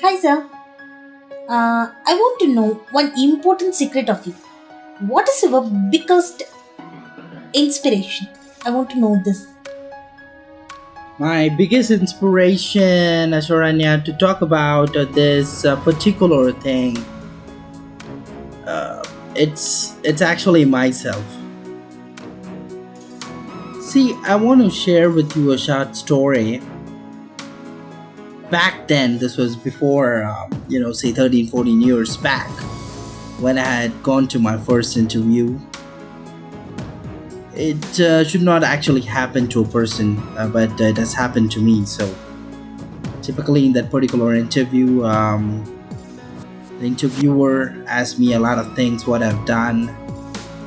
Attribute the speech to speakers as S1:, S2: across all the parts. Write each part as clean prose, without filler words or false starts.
S1: Hi, sir. I want to know one important secret of you. What is your biggest inspiration? I want to know this.
S2: My biggest inspiration, Asharanya, to talk about this particular thing, uh, it's actually myself. See, I want to share with you a short story. Back then, this was before, say 13, 14 years back, when I had gone to my first interview. It should not actually happen to a person, but it has happened to me. So, typically, in that particular interview, the interviewer asked me a lot of things, what I've done,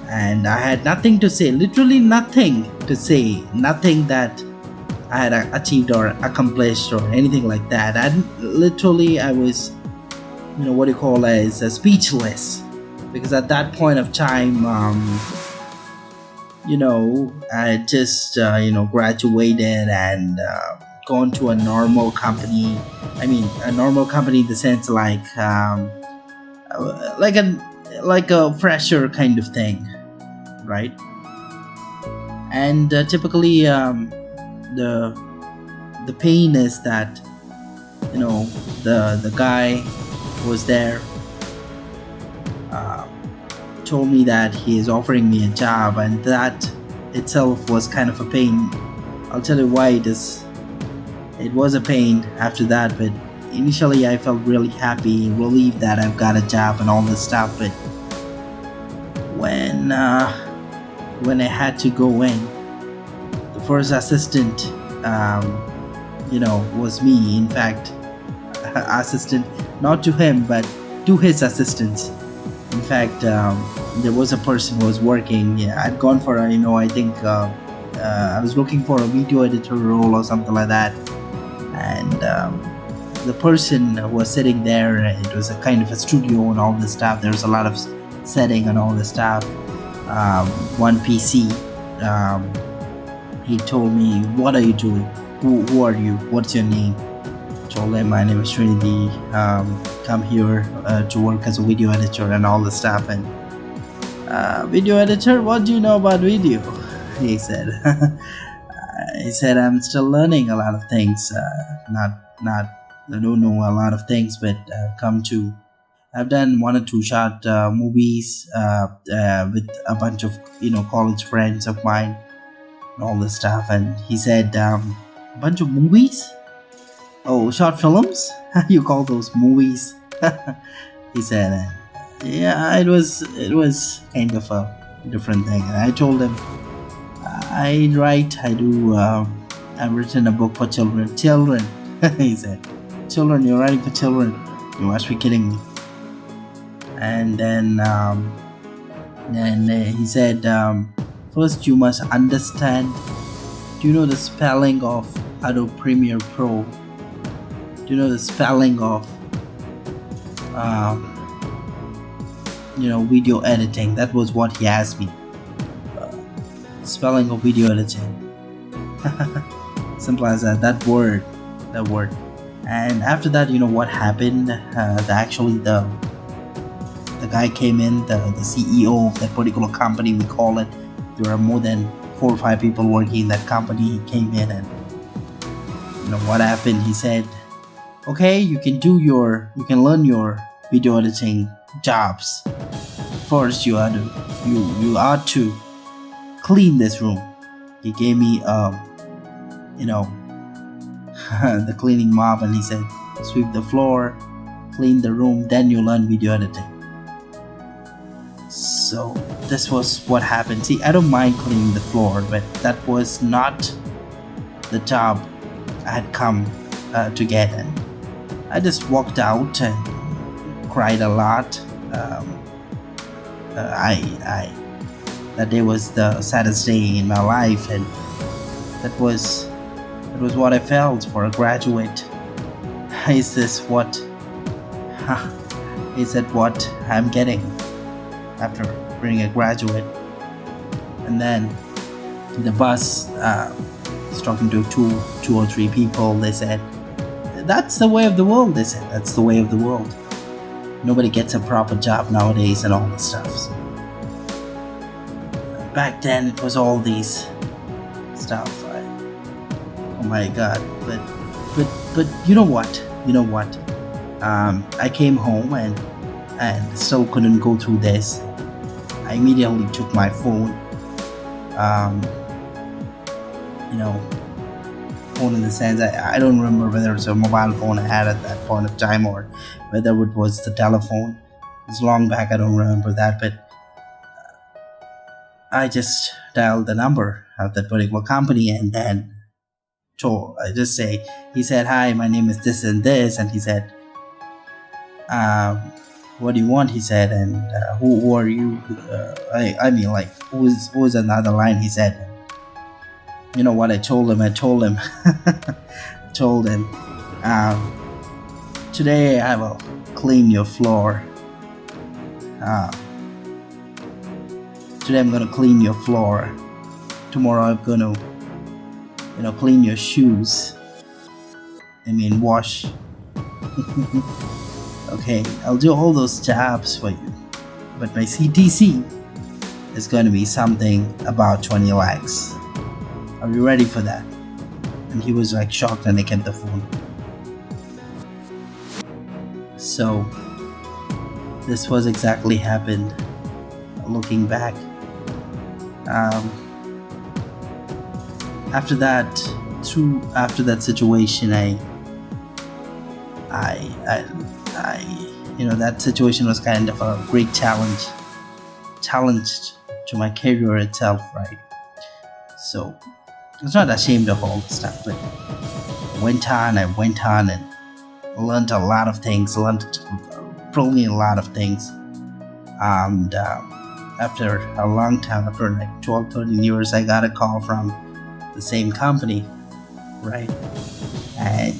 S2: and I had nothing to say, literally nothing to say, nothing that I had achieved or accomplished or anything like that. I was, what do you call as speechless, because at that point of time, I had just, graduated and gone to a normal company. I mean, a normal company in the sense like a fresher kind of thing, right? And typically, the the pain is that the guy who was there uh, told me that he is offering me a job, and that itself was kind of a pain. I'll tell you why it is. It was a pain after that, but initially I felt really happy, relieved that I've got a job and all this stuff. But when uh, when I had to go in, the first assistant, was me. In fact, assistant not to him, but to his assistants. In fact, there was a person who was working. Yeah, I'd gone for I think I was looking for a video editor role or something like that, and the person who was sitting there, it was a kind of a studio and all this stuff. There was a lot of setting and all this stuff. One PC. He told me, "What are you doing? Who are you? What's your name?" Told him, "My name is Srinidhi. Come here to work as a video editor and all the stuff." And video editor, what do you know about video? He said. He said, "I'm still learning a lot of things. Not I don't know a lot of things, but I've done one or two short movies with a bunch of college friends of mine and all this stuff." And he said, "A bunch of movies? Oh, short films? You call those movies?" He said, "Yeah, it was kind of a different thing." And I told him, "I write, I do. I've written a book for children." Children, he said. "Children? You're writing for children? You must be kidding me." And then he said, "First, you must understand. Do you know the spelling of Adobe Premiere Pro? Do you know the spelling of um, video editing?" That was what he asked me. Spelling of video editing. Simple as that. That word. And after that, what happened? The guy came in, the CEO of that particular company, we call it. There are more than 4 or 5 people working in that company. He came in, and what happened? He said, "Okay, you can learn your video editing jobs. First, you are to clean this room." He gave me the cleaning mop, and he said, "Sweep the floor, clean the room, then you learn video editing." So this was what happened. See, I don't mind cleaning the floor, but that was not the job I had come to get. And I just walked out and cried a lot. I that day was the saddest day in my life, and that was what I felt for a graduate. Is this what? Is that what I'm getting after being a graduate? And then the bus, was talking to two or three people. They said, That's the way of the world, they said. That's the way of the world. Nobody gets a proper job nowadays and all this stuff. So back then, it was all these stuff. Oh my god! But you know what? You know what? I came home and still couldn't go through this. I immediately took my phone. Um, you know, phone in the sense I don't remember whether it was a mobile phone I had at that point of time or whether it was the telephone. It's long back, I don't remember that, but I just dialed the number of that particular company and then I just say, he said, "Hi, my name is this and this," and he said, um, "What do you want?" He said, and who are you? I mean, like, who is another line? He said, you know what? I told him, told him, um, today I will clean your floor. Uh, Today I'm gonna clean your floor. Tomorrow I'm gonna, clean your shoes. I mean, wash. Okay, I'll do all those jobs for you. But my CTC is going to be something about 20 lakhs. Are you ready for that? And he was like shocked and I kept the phone. So, this was exactly happened. Looking back. After that situation, that situation was kind of a great challenge to my career itself, right? So I was not ashamed of all the stuff, but I went on and learned a lot of things, learned probably a lot of things. And after a long time, after like 12, 13 years, I got a call from the same company, right? And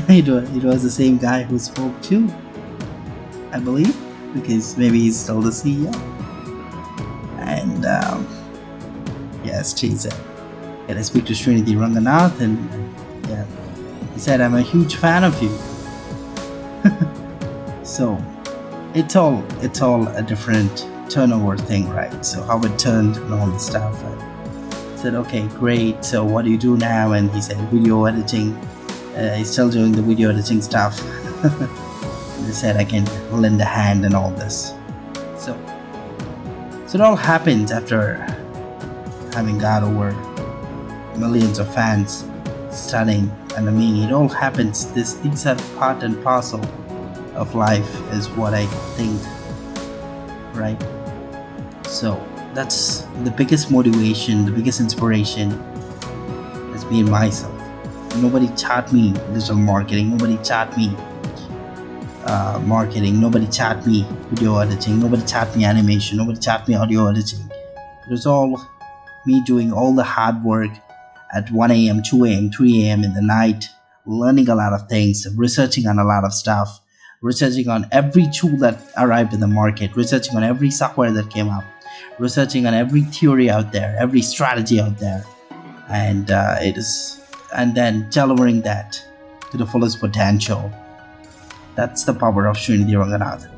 S2: it was the same guy who spoke too, I believe, because maybe he's still the CEO. And yes, he said, "Can I speak to Srinidhi Ranganathan?" And yeah, he said, "I'm a huge fan of you." So it's all a different turnover thing, right? So how it turned and all the stuff. I said, "Okay, great. So what do you do now?" And he said, "Video editing." He's still doing the video editing stuff. He said, "I can lend a hand and all this." So it all happens after having got over millions of fans studying under me. It all happens. These are part and parcel of life, is what I think, right? So that's the biggest motivation, the biggest inspiration has been myself. Nobody taught me digital marketing. Nobody taught me marketing. Nobody taught me video editing. Nobody taught me animation. Nobody taught me audio editing. It was all me doing all the hard work at 1 a.m., 2 a.m., 3 a.m. in the night, learning a lot of things, researching on a lot of stuff, researching on every tool that arrived in the market, researching on every software that came up, researching on every theory out there, every strategy out there, and and then delivering that to the fullest potential. That's the power of Srinidhi Ranganathan.